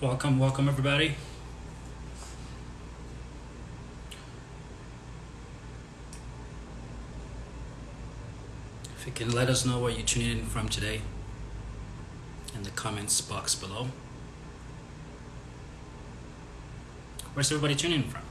Welcome everybody. If you can let us know where you're tuning in from today in the comments box below. Where's everybody tuning in from?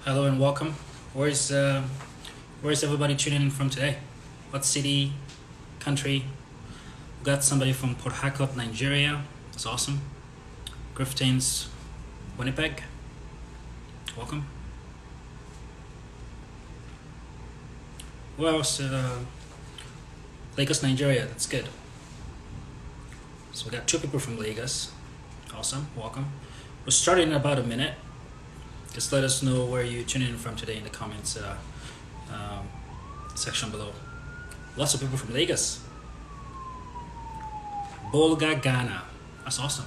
Hello and welcome. Where's everybody tuning in from today? What city, country? We got somebody from Port Harcourt, Nigeria. That's awesome. Grifton's, Winnipeg. Welcome. Where else? Lagos, Nigeria. That's good. So we got 2 people from Lagos. Awesome. Welcome. We're starting in about a minute. Just let us know where you're tuning in from today in the comments section below. Lots of people from Lagos. Bolga, Ghana. That's awesome.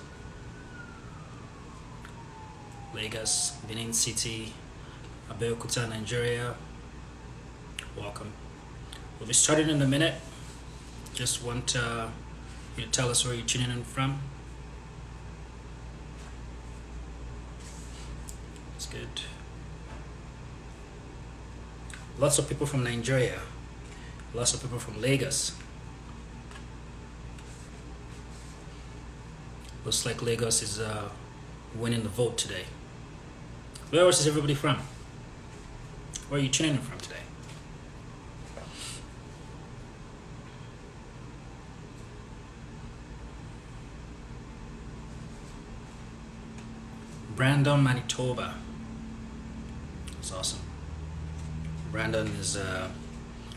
Lagos, Benin City, Abeokuta, Nigeria. Welcome. We'll be starting in a minute. Just want you to tell us where you're tuning in from. Good. Lots of people from Nigeria. Lots of people from Lagos. Looks like Lagos is winning the vote today. Where else is everybody from? Where are you tuning in from today? Brandon, Manitoba. That's awesome. Brandon is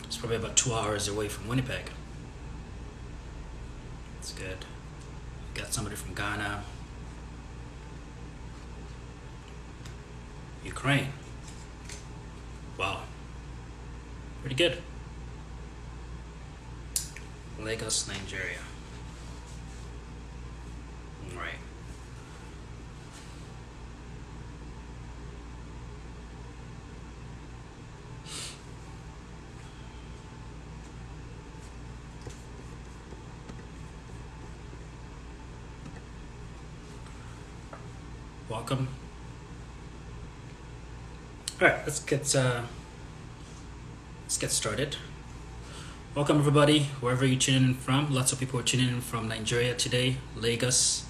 it's probably about 2 hours away from Winnipeg. That's good. Got somebody from Ghana. Ukraine. Wow. Pretty good. Lagos, Nigeria. All right. Welcome. All right, let's get started. Welcome everybody, wherever you're tuning in from. Lots of people are tuning in from Nigeria today, Lagos,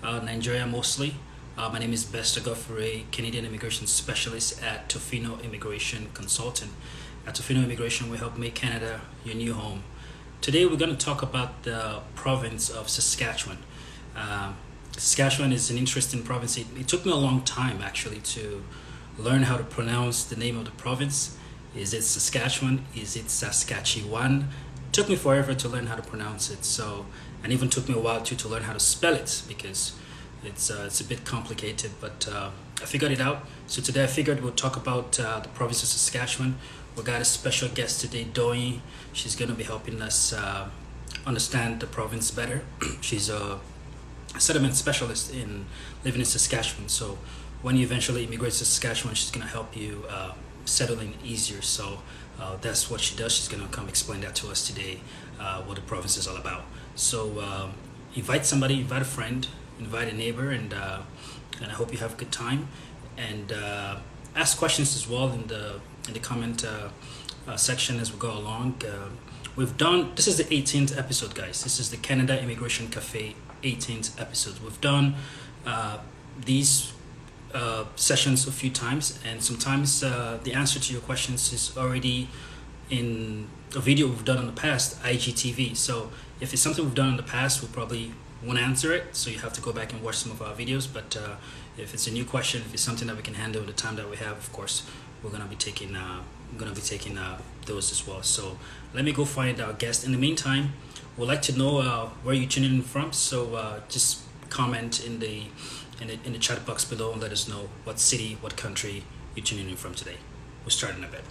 Nigeria mostly. My name is Bester Godfrey, Canadian Immigration Specialist at Tofino Immigration Consultant. At Tofino Immigration, we help make Canada your new home. Today, we're going to talk about the province of Saskatchewan. Saskatchewan is an interesting province. It took me a long time actually to learn how to pronounce the name of the province. Is it Saskatchewan? Is it Saskatchewan? It took me forever to learn how to pronounce it. So, and even took me a while too to learn how to spell it because it's a bit complicated. But I figured it out. So today I figured we'll talk about the province of Saskatchewan. We got a special guest today, Doi. She's going to be helping us understand the province better. She's a settlement specialist in living in Saskatchewan. So when you eventually immigrate to Saskatchewan, she's going to help you settle in easier. So that's what she does. She's going to come explain that to us today, what the province is all about. So invite somebody, invite a friend, invite a neighbor, and I hope you have a good time. And ask questions as well in the comment section as we go along. This is the 18th episode, guys. This is the Canada Immigration Cafe 18th episode. We've done these sessions a few times, and sometimes the answer to your questions is already in a video we've done in the past, IGTV. So if it's something we've done in the past, we probably won't answer it, so you have to go back and watch some of our videos. But if it's a new question, if it's something that we can handle in the time that we have, of course, we're gonna be taking those as well. So let me go find our guest. In the meantime, we'd like to know where you're tuning in from. So just comment in the chat box below and let us know what city, what country you're tuning in from today. We'll start in a bit.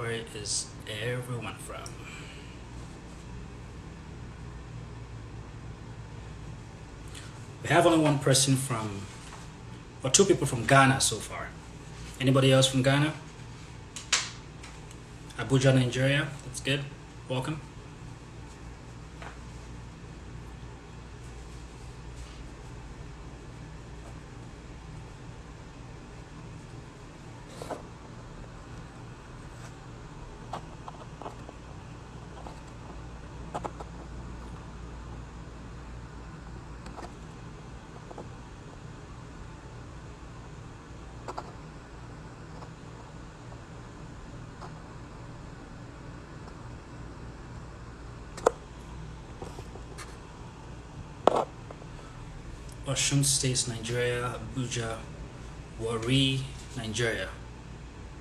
Where is everyone from? We have only one person from, or two people from Ghana so far. Anybody else from Ghana? Abuja, Nigeria. That's good. Welcome. Osun State, Nigeria. Abuja, Warri, Nigeria.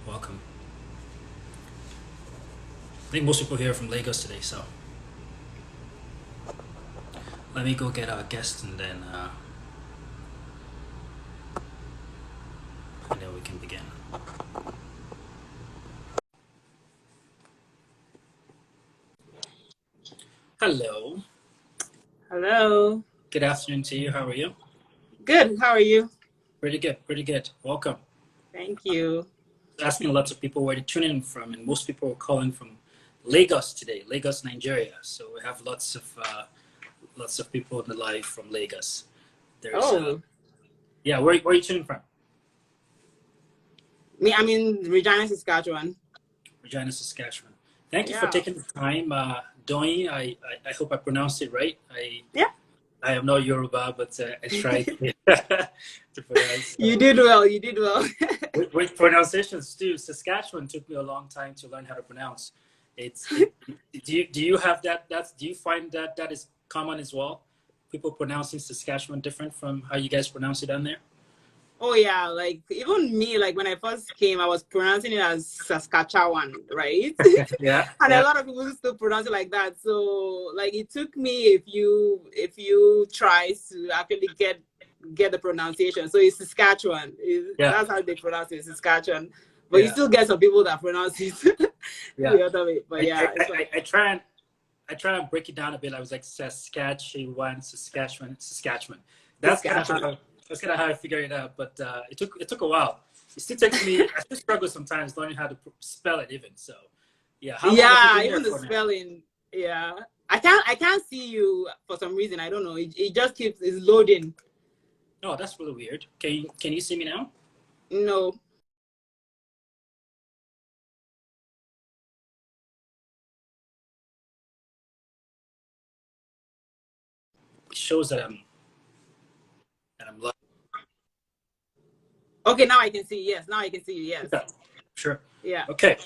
Welcome. I think most people here are from Lagos today, so let me go get our guest and then we can begin. Hello. Hello. Good afternoon to you. How are you? Good. How are you? Pretty good. Pretty good. Welcome. Thank you. Asking lots of people where they're tuning in from, and most people are calling from Lagos today, Lagos, Nigeria. So we have lots of people in the live from Lagos. There's yeah, where are you tuning from? I'm in Regina, Saskatchewan. Regina, Saskatchewan. Thank you for taking the time. Doi, I hope I pronounced it right. I am not Yoruba, but I tried to pronounce. You did well. You did well. with pronunciations too. Saskatchewan took me a long time to learn how to pronounce. Do you have that? Do you find that is common as well? People pronouncing Saskatchewan different from how you guys pronounce it down there? Oh yeah, like even me, like when I first came, I was pronouncing it as Saskatchewan, right? Yeah. And a lot of people still pronounce it like that. So like it took me a few tries to actually get the pronunciation. So it's Saskatchewan. That's how they pronounce it, Saskatchewan. But you still get some people that pronounce it the other way. But I try and break it down a bit. I was like Saskatchewan. That's kind of how I figured it out. But it took a while. It still takes me. I still struggle sometimes learning how to spell it even. So yeah. Even the spelling. Yeah. I can't see you for some reason. I don't know. It just keeps loading. Oh, that's really weird. Can you see me now? No. It shows that I'm live. Okay, now I can see. Yes, now I can see you. Yes. Yeah, sure. Yeah. Okay.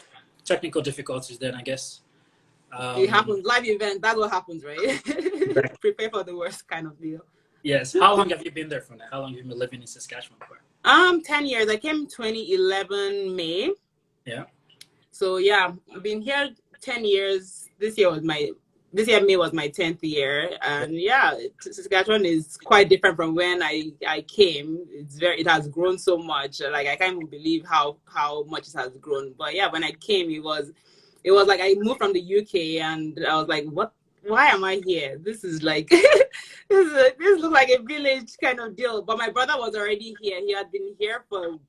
Technical difficulties then, I guess. It happens. Live event. That's what happens, right? Prepare for the worst kind of deal. Yes. How long have you been there for now? How long have you been living in Saskatchewan for? 10 years. I came 2011 May. Yeah. So yeah, I've been here 10 years. This year May was my 10th year, and yeah, Saskatchewan is quite different from when I came. It has grown so much. Like I can't even believe how much it has grown. But yeah, when I came, it was like I moved from the UK, and I was like, what? Why am I here? This is like this looks like a village kind of deal. But my brother was already here. He had been here for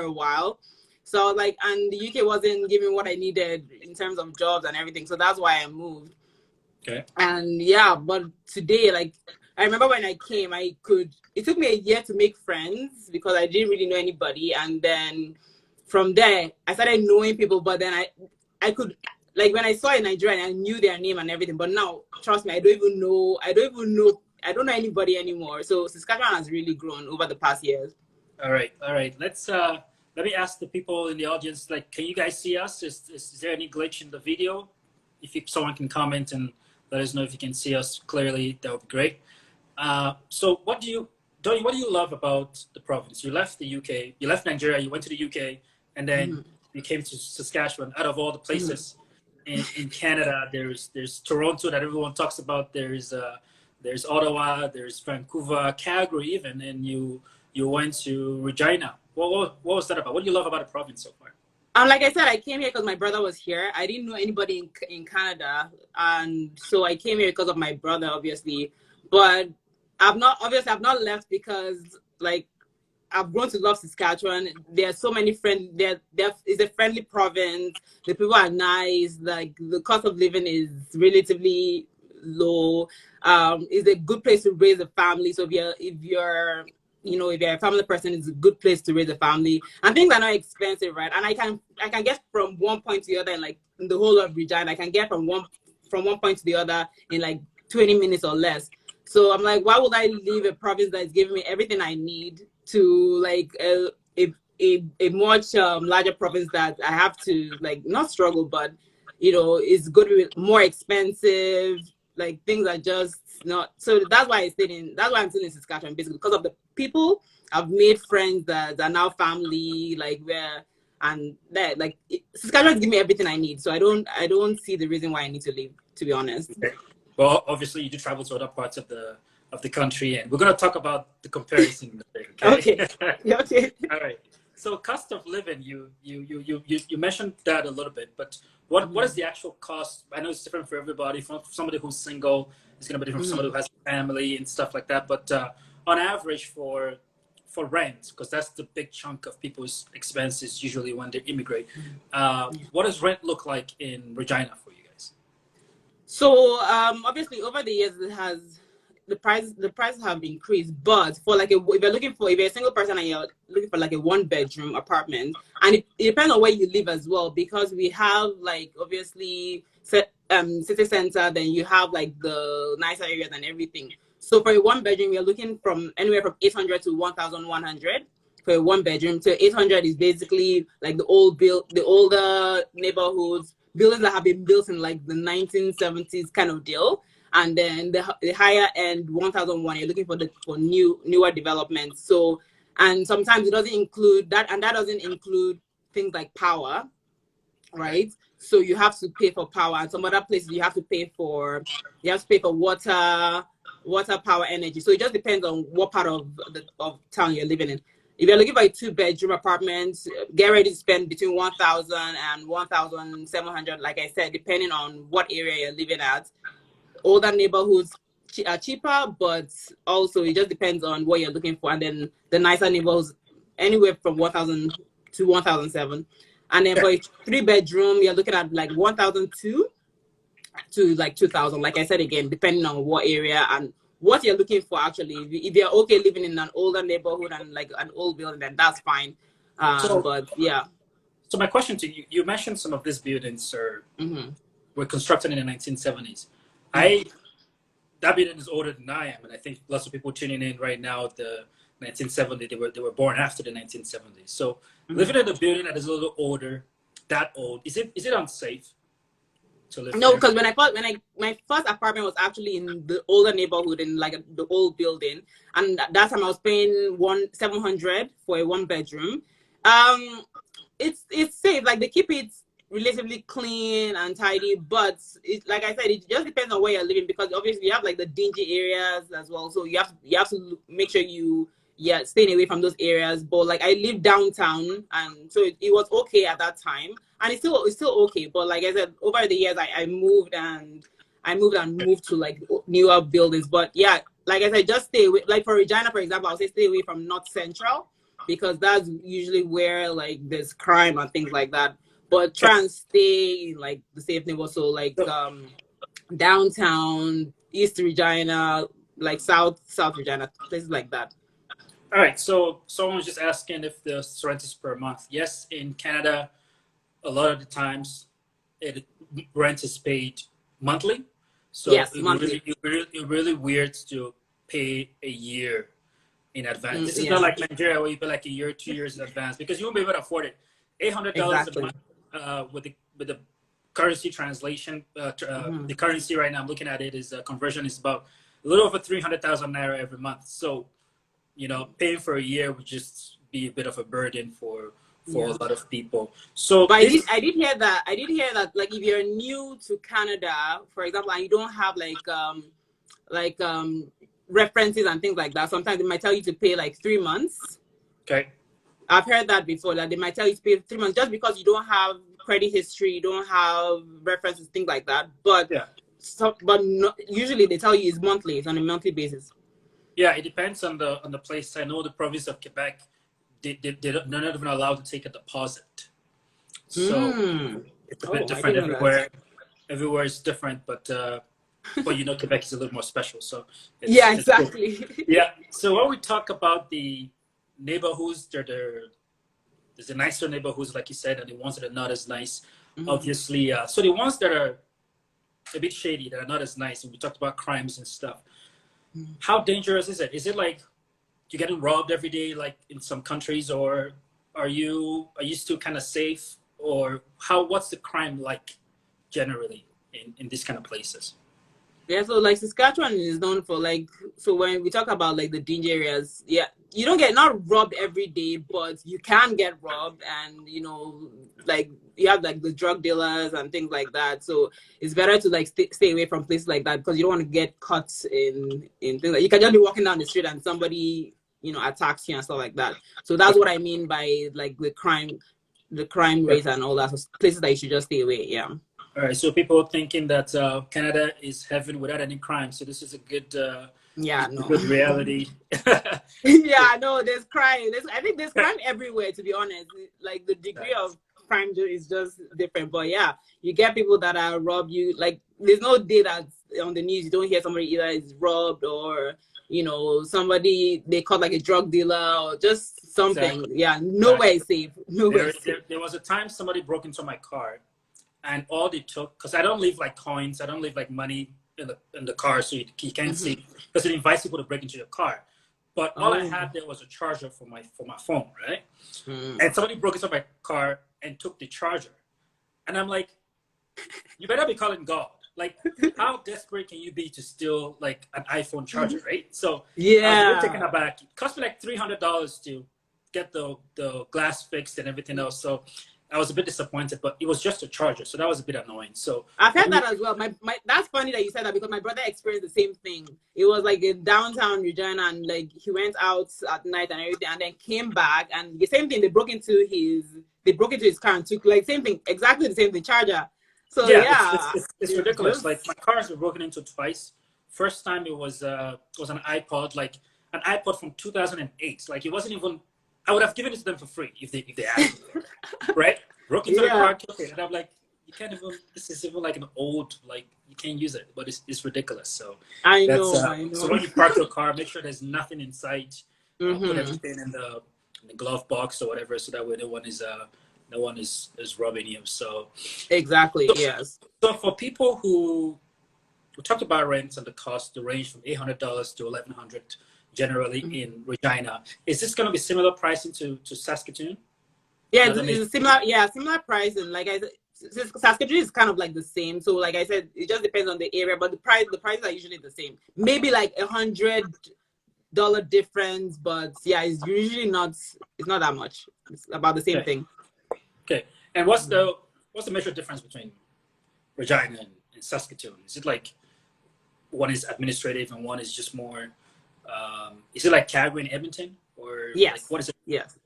a while. So like, and the UK wasn't giving what I needed in terms of jobs and everything. So that's why I moved. Okay. And yeah, but today, like, I remember when I came, it took me a year to make friends because I didn't really know anybody. And then from there, I started knowing people, but then I could, like, when I saw a Nigerian, I knew their name and everything. But now, trust me, I don't know anybody anymore. So Saskatchewan has really grown over the past years. All right. Let me ask the people in the audience, like, can you guys see us? Is there any glitch in the video? If someone can comment and let us know if you can see us clearly, that would be great. So what do you love about the province? You left the UK, you left Nigeria, you went to the UK, and then you came to Saskatchewan. Out of all the places in Canada, there's Toronto that everyone talks about. There's Ottawa, there's Vancouver, Calgary even, and you went to Regina. What was that about? What do you love about the province so far? Like I said, I came here because my brother was here. I didn't know anybody in Canada, and so I came here because of my brother, obviously. But I've not left because like I've grown to love Saskatchewan. There are so many friends. There is a friendly province. The people are nice. Like the cost of living is relatively low. It's a good place to raise a family. So if you're a family person, it's a good place to raise a family. And things are not expensive, right? And I can get from one point to the other in like in the whole of Regina. I can get from one point to the other in like 20 minutes or less. So I'm like, why would I leave a province that is giving me everything I need to like a much larger province that I have to like not struggle, but it's going to be more expensive. Like things are just not. So that's why That's why I'm still in Saskatchewan, basically because of the people. I've made friends that are now family, like where and that like Saskatchewan gives me everything I need. So I don't see the reason why I need to leave. To be honest. Okay. Well, obviously, you do travel to other parts of the country, and we're going to talk about the comparison in a bit. Okay. Okay. Yeah, okay. All right. So, cost of living, you mentioned that a little bit, but what is the actual cost? I know it's different for everybody. For somebody who's single, it's going to be different from somebody who has a family and stuff like that. But on average, for rent, because that's the big chunk of people's expenses usually when they immigrate. What does rent look like in Regina for you guys? So obviously over the years it has the prices have increased, but for like if you're a single person and you're looking for like a one bedroom apartment, and it depends on where you live as well, because we have like obviously city center, then you have like the nicer areas and everything. So for a one bedroom, you're looking from anywhere from 800 to 1,100 for a one bedroom. So 800 is basically like the older neighborhoods, buildings that have been built in like the 1970s kind of deal. And then the higher end 1,001, you're looking for newer developments. So, and sometimes it doesn't include that, and that doesn't include things like power, right? So you have to pay for power, and some other places you have to pay for water, power, energy. So it just depends on what part of town you're living in. If you're looking for a two-bedroom apartment, get ready to spend between 1,000 and 1,700, like I said, depending on what area you're living at. Older neighborhoods are cheaper, but also it just depends on what you're looking for. And then the nicer neighborhoods, anywhere from 1,000 to 1,007. And then Yeah. for a three-bedroom, you're looking at like 1,002 to like 2,000. Like I said again, depending on what area and what you're looking for. Actually, if you're okay living in an older neighborhood and like an old building, then that's fine. So, But yeah. so my question to you, you mentioned some of these buildings Mm-hmm. were constructed in the 1970s. Mm-hmm. I That building is older than I am, and I think lots of people tuning in right now, the 1970s, they were born after the 1970s. So Mm-hmm. living in a building that is a little older, that old, is it unsafe to live No, there? because my first apartment was actually in the older neighborhood in like the old building, and that time I was paying 1,700 for a one bedroom. Um, it's safe. Like they keep it relatively clean and tidy, but like I said, it just depends on where you're living, because obviously you have like the dingy areas as well. So you have to make sure staying away from those areas. But like I live downtown, and so it was okay at that time, and it's still okay. But like I said, over the years I moved to like newer buildings. But yeah, like I said, just stay away. Like for Regina, for example, I'll say stay away from North Central, because that's usually where like there's crime and things like that. But try and stay in like the safe neighborhood. So like So, downtown, East Regina, like South Regina, places like that. all right, so someone was just asking if the rent is per month. Yes, in Canada, a lot of the times it rent is paid monthly. So Yes, monthly. it really weird to pay a year in advance. This is not Yeah, like Nigeria where you pay like a year, 2 years in advance, because you won't be able to afford it. $800 a exactly. month with the currency translation. Hmm. The currency right now I'm looking at it is conversion is about a little over 300,000 naira every month. So paying for a year would just be a bit of a burden for a Yeah. lot of people. So But I this did I did hear that like if you're new to Canada, for example, and you don't have like references and things like that, sometimes they might tell you to pay like 3 months. okay. I've heard that before, that they might tell you to pay 3 months just because you don't have credit history, you don't have references, things like that. But Yeah. usually they tell you it's monthly, it's on a monthly basis. Yeah, it depends on the place. I know the province of Quebec, they're not even allowed to take a deposit. So it's a bit Oh, I different didn't know that. everywhere. Everywhere is different, but you know Quebec is a little more special. So Yeah, it's good. exactly. Yeah. So when we talk about the neighborhoods, there's the nicer neighborhoods, like you said, and the ones that are not as nice. Obviously, so the ones that are a bit shady, that are not as nice, and we talked about crimes and stuff. How dangerous is it? Is it like you're getting robbed every day, like in some countries, or are you still kind of safe, or what's the crime like generally in these kind of places? Yeah, so like Saskatchewan is known for like, so when we talk about like the danger areas, yeah, you don't get not robbed every day, but you can get robbed, and like you have like the drug dealers and things like that. So it's better to like stay away from places like that, because you don't want to get caught in things like, you can just be walking down the street and somebody attacks you and stuff like that. So that's what I mean by like the crime Yeah. rate and all that. So places that you should just stay away. Yeah. All right. So people thinking that Canada is heaven without any crime. So this is a good Yeah, a no. good reality. Yeah, no, there's crime. I think there's crime everywhere, to be honest. Like the degree of crime is just different. But yeah, you get people that are robbed. You like, there's no day that on the news you don't hear somebody either is robbed, or somebody they caught like a drug dealer or just something. Exactly. Yeah, nowhere is safe. Nowhere is safe. There was a time somebody broke into my car, and all they took, because I don't leave like coins, I don't leave like money in the car, so you can't see, because it invites people to break into your car. But all I had there was a charger for my phone, right? And somebody broke into my car and took the charger, and I'm like, you better be calling God. Like, how desperate can you be to steal like an iPhone charger, right? So I was a bit taken Yeah. aback. It cost me like $300 to get the glass fixed and everything else. So I was a bit disappointed, but it was just a charger, so that was a bit annoying. So I've heard that as well. My That's funny that you said that, because my brother experienced the same thing. It was like in downtown Regina, and like he went out at night and everything, and then came back, and the same thing. They broke into his car and took like same thing, exactly the same thing, charger. So yeah, yeah, it's ridiculous. Like, my cars were broken into twice. First time it was an iPod, like an iPod from 2008. Like, it wasn't even. I would have given it to them for free if they asked me, right? Broke into the car, took it, and I'm like, you can't even. This is even like an old, like, you can't use it, but it's ridiculous. So I that's know. so when you park your car, make sure there's nothing inside. Put Mm-hmm. everything in the glove box or whatever, so that way no one is robbing you. So Exactly. Yes. so for people who we talked about rents and the cost, the range from $800 to $1,100 generally in Regina. Is this going to be similar pricing to Saskatoon? Yeah, it's similar. Yeah, similar price, and like I said, Saskatchewan is kind of like the same. So like I said, it just depends on the area, but the prices are usually the same. Maybe like $100 difference, but yeah, it's usually not. It's not that much. It's about the same thing. Okay. And what's the major difference between Regina and Saskatoon? Is it like one is administrative and one is just more? Is it like Calgary and Edmonton, or Yes. like, what is it? Yes.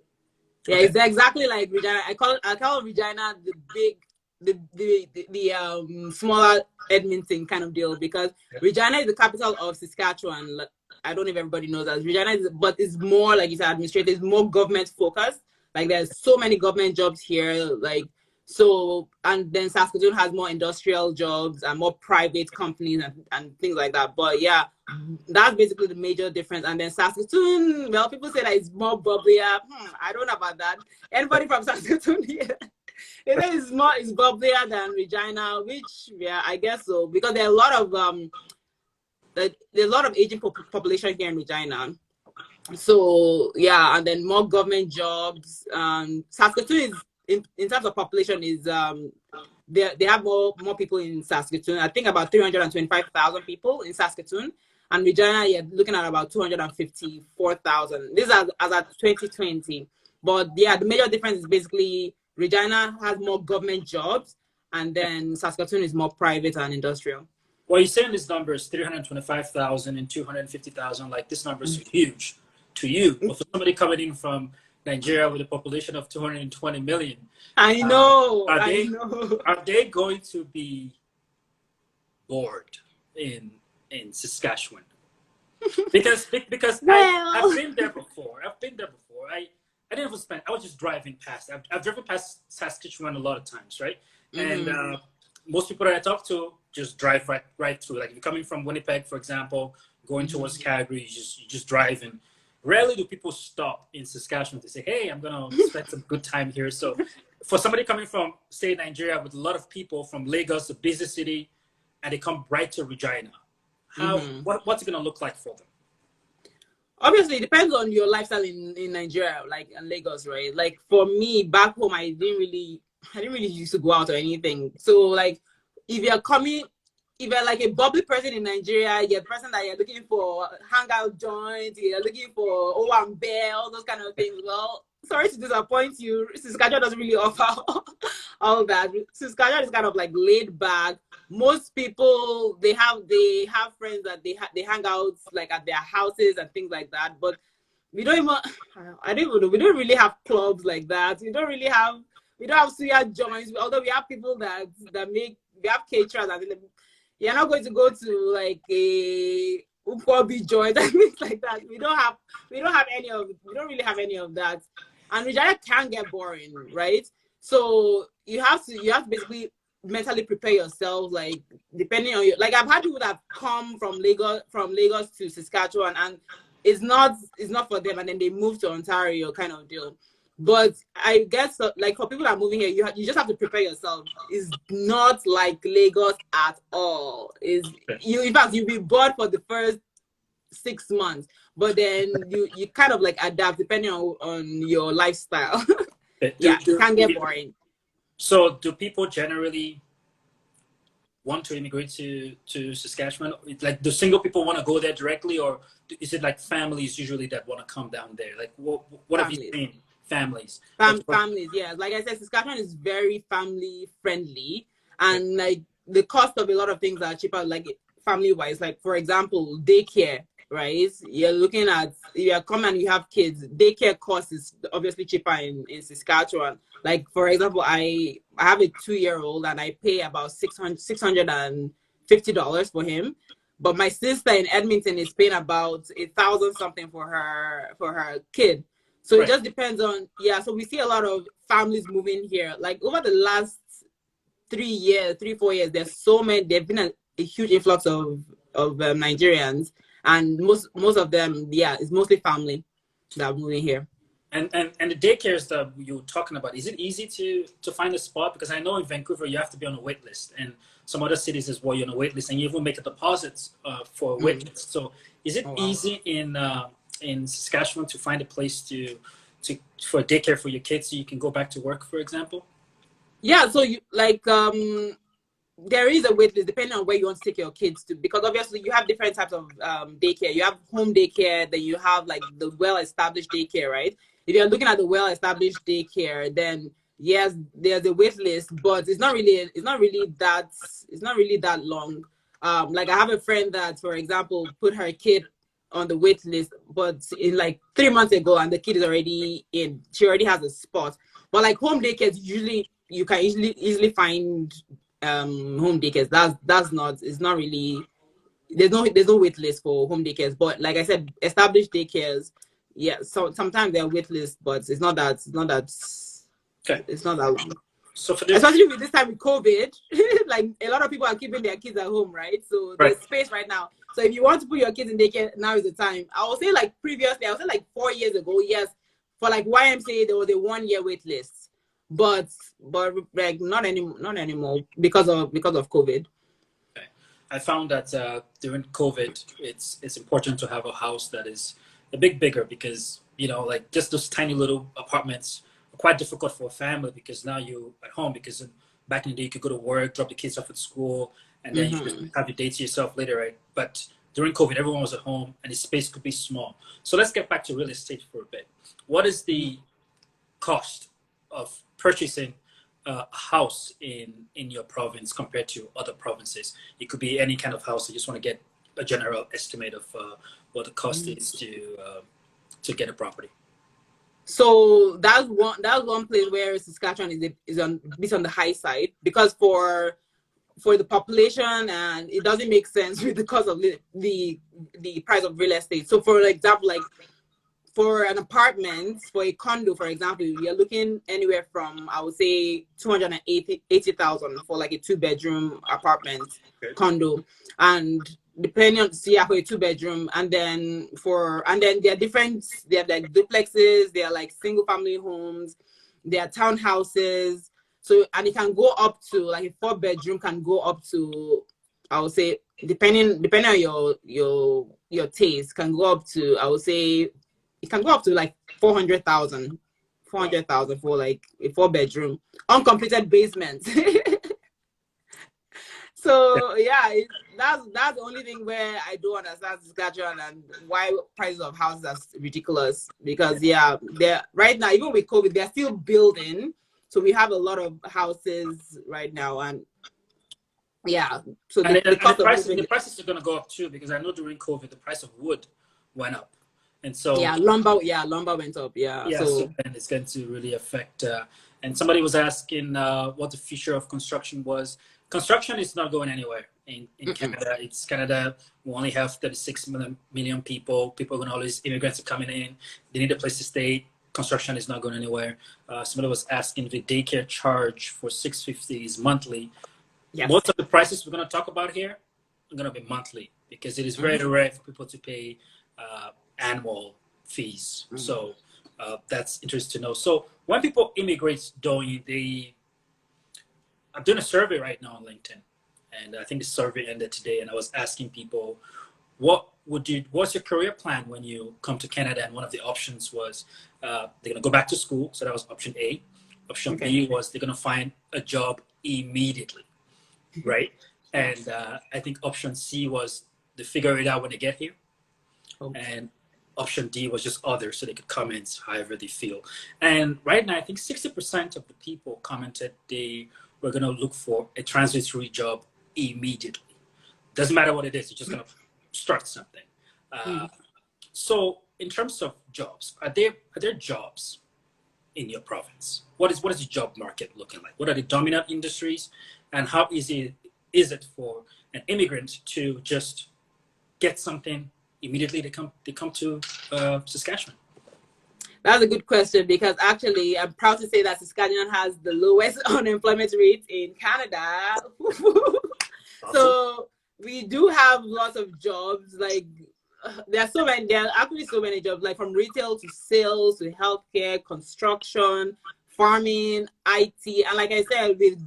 Yeah, it's exactly like Regina. I call Regina the big, the smaller Edmonton kind of deal, because Regina is the capital of Saskatchewan. I don't know if everybody knows that Regina is, but it's more like it's administrative, it's more government focused. Like, there's so many government jobs here, like, so, and then Saskatoon has more industrial jobs and more private companies and things like that. But yeah, that's basically the major difference. And then Saskatoon, well, people say that it's more bubblier. I don't know about that. Anybody from Saskatoon here? It's bubblier than Regina, which, yeah, I guess so, because there are a lot of aging population here in Regina. So yeah, and then more government jobs. Saskatoon is, in terms of population, is they have more people in Saskatoon. I think about 325,000 people in Saskatoon, and Regina, you're looking at about 254,000. This is as at 2020. But yeah, the major difference is basically Regina has more government jobs, and then Saskatoon is more private and industrial. Well, you're saying this number is 325,000 and 250,000. Like, this number is huge to you, but for somebody coming in from Nigeria with a population of 220 million. I Uh, know, are I they know. are they going to be bored in Saskatchewan? Because I've Well, been there before. I've been there before. I didn't even spend. I was just driving past. I've driven past Saskatchewan a lot of times, right? And hmm most people that I talk to just drive right through. Like if you're coming from Winnipeg, for example, going towards hmm Calgary, you just drive. And rarely do people stop in Saskatchewan to say, "Hey, I'm gonna spend some good time here." So, for somebody coming from, say, Nigeria, with a lot of people from Lagos, a busy city, and they come right to Regina, hmm what's it gonna look like for them? Obviously, it depends on your lifestyle in Nigeria, like in Lagos, right? Like for me, back home, I didn't really used to go out or anything. So like, if you're coming, if you're like a bubbly person in Nigeria, you're the person that you're looking for hangout joints, you're looking for and bear, all those kind of things. Well, sorry to disappoint you, Saskatchewan doesn't really offer all that. Saskatchewan is kind of like laid back. Most people they have friends that they hang out like at their houses and things like that, but we don't even I don't even know, we don't really have clubs like that. We don't have suya joints, although we have people that make we have caterers, and you're not going to go to like a Ukwabi joint and things like that. We don't really have any of that. And Regina can get boring, right? So you have to basically mentally prepare yourself, like depending on your, like I've had people that have come from Lagos to Saskatchewan, and it's not for them, and then they move to Ontario kind of deal. But I guess like for people that are moving here, you just have to prepare yourself. It's not like Lagos at all. Is you In fact, you'll be bored for the first 6 months, but then you kind of like adapt depending on your lifestyle. Do, Yeah, it do, can get boring. so do people generally want to immigrate to Saskatchewan? Like, do single people want to go there directly, or is it like families usually that want to come down there? Like, what have you Families. seen? Families. Okay. Families, yeah. Like I said, Saskatchewan is very family friendly, Okay. and like the cost of a lot of things are cheaper, like family wise. Like for example, daycare, right? You're looking at, if you're coming and you have kids, daycare cost is obviously cheaper in Saskatchewan. Like for example, I have a 2-year-old and I pay about $650 for him. But my sister in Edmonton is paying about 1,000 something for her kid. So it Right. just depends on, yeah. So we see a lot of families moving here. Like over the last 3 years, 4 years, there've been a huge influx of Nigerians, and most of them, yeah, it's mostly family that are moving here. And the daycares that you're talking about, is it easy to find a spot? Because I know in Vancouver you have to be on a wait list, and some other cities as well you're on a wait list, and you even make a deposits for a wait Mm. list. So is it Oh wow. easy in Saskatchewan to find a place to for daycare for your kids so you can go back to work, for example? Yeah. So you like there is a wait list depending on where you want to take your kids to, because obviously you have different types of daycare. You have home daycare, then you have like the well-established daycare, right? If you're looking at the well-established daycare, then yes, there's a wait list, but it's not really that long. Like I have a friend that, for example, put her kid on the wait list, but in like 3 months ago, and the kid is already in. She already has a spot. But like home daycare, usually you can easily find home daycares. That's not It's not really, there's no wait list for home daycares. But like I said, established daycares, yeah, so sometimes they're wait list, but Okay. it's not that long. So for this, Especially with this time with COVID, like a lot of people are keeping their kids at home, right? So right. there's space right now. So if you want to put your kids in daycare, now is the time. I would say like previously, I would say like 4 years ago, yes, for like YMCA there was a 1 year wait list, but like not anymore because of COVID. Okay. I found that during COVID, it's important to have a house that is a bit bigger because like just those tiny little apartments are quite difficult for a family because now you're at home because back in the day you could go to work, drop the kids off at school, and then you just Mm-hmm. have your day to yourself later, right? But during COVID, everyone was at home and the space could be small. So let's get back to real estate for a bit. What is the cost of purchasing a house in your province compared to other provinces? It could be any kind of house. I just want to get a general estimate of what the cost is to get a property. So that's one place where Saskatchewan is on bit on the high side, because for the population, and it doesn't make sense with the cost of the price of real estate. So for example, like for an apartment, for a condo, for example, you're looking anywhere from, I would say, 280,000 for like a 2-bedroom apartment Okay. condo. And depending on, yeah, for a 2-bedroom, and then there are different, they are like duplexes, they are like single family homes, they are townhouses. So, and it can go up to, like, a 4-bedroom can go up to, I would say, depending on your taste, can go up to, I would say, it can go up to like 400,000, Wow. for like a 4-bedroom, uncompleted basement. Yeah. So yeah, that's the only thing where I don't understand Saskatchewan and why prices of houses are ridiculous. Because yeah, they're right now, even with COVID, they're still building. So we have a lot of houses right now, and yeah, so And the the cost of prices living, are going to go up too, because I know during COVID the price of wood went up, and yeah, so lumber went up, yeah. yeah, so So then it's going to really affect. And somebody was asking what the future of construction was. Construction is not going anywhere in mm-mm. Canada. It's Canada. We only have 36 million people. People are going to always, immigrants are coming in. They need a place to stay. Construction is not going anywhere. Somebody was asking the daycare charge for 650 is monthly. Most Yes. of the prices we're going to talk about here are going to be monthly, because it is very Mm-hmm. rare for people to pay annual fees. Mm-hmm. So that's interesting to know. So when people immigrate, I'm doing a survey right now on LinkedIn, and I think the survey ended today. And I was asking people, what's your career plan when you come to Canada? And one of the options was they're going to go back to school. So that was option A. Option Okay. B was they're going to find a job immediately, right? And I think option C was they figure it out when they get here, Oh. and option D was just other, so they could comment however they feel. And right now, I think 60% of the people commented they were going to look for a transitory job immediately. Doesn't matter what it is, you're just going to start something. Uh, Mm. so, in terms of jobs, are there jobs in your province? What is the job market looking like? What are the dominant industries, and how easy is it for an immigrant to just get something immediately? They come to Saskatchewan. That's a good question, because actually I'm proud to say that Saskatchewan has the lowest unemployment rate in Canada. Awesome. So we do have lots of jobs. Like there are actually so many jobs, like from retail to sales to healthcare, construction, farming, IT, and like I said, with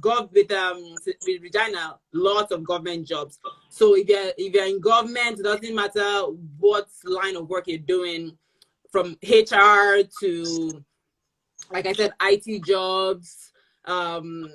Regina, lots of government jobs. So if you're in government, it doesn't matter what line of work you're doing, from HR to, like I said, IT jobs, um,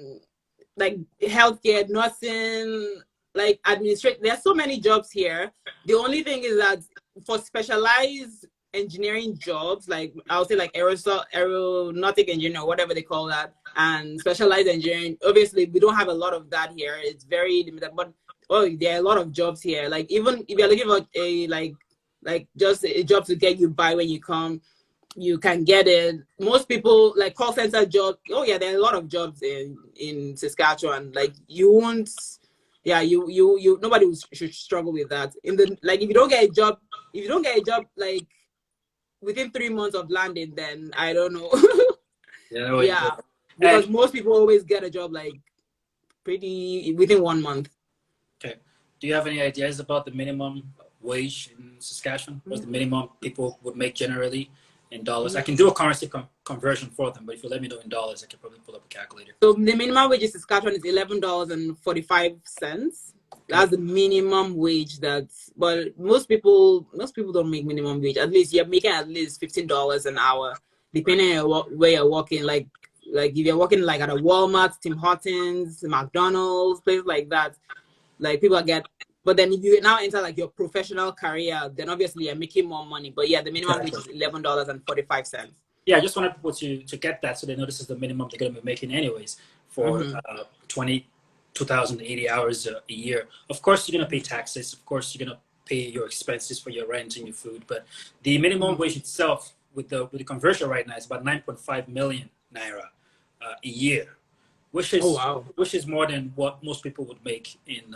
like healthcare, nursing, like administration. There's so many jobs here. The only thing is that for specialized engineering jobs, like I would say like aeronautic engineer, whatever they call that, and specialized engineering, obviously we don't have a lot of that here. It's very limited, but oh, there are a lot of jobs here. Like even if you're looking for a like just a job to get you by when you come, you can get it. Most people, like call center jobs. Oh yeah, there are a lot of jobs in Saskatchewan. Like you won't, yeah, nobody should struggle with that. In the like, if you don't get a job, like within 3 months of landing, then I don't know. Yeah, what you do. Yeah, And because most people always get a job like pretty within 1 month. okay, do you have any ideas about the minimum wage in Saskatchewan? What's the minimum people would make generally in dollars? I can do a currency conversion for them, but if you let me know in dollars, I can probably pull up a calculator. So the minimum wage in Saskatchewan is $11.45. Okay. That's the minimum wage. But most people don't make minimum wage. At least you're making at least $15 an hour, depending on where you're working. Like if you're working like at a Walmart, Tim Hortons, McDonald's, places like that, like people get. But then if you now enter like your professional career, then obviously you're making more money. But yeah, the minimum wage Exactly. is $11.45. Yeah, I just wanted people to get that, so they know this is the minimum they're going to be making anyways for Mm-hmm. 2,080 hours a year. Of course, you're going to pay taxes. Of course, you're going to pay your expenses for your rent and your food. But the minimum Mm-hmm. wage itself with the conversion right now, it's about 9.5 million naira a year, Oh wow. which is more than what most people would make in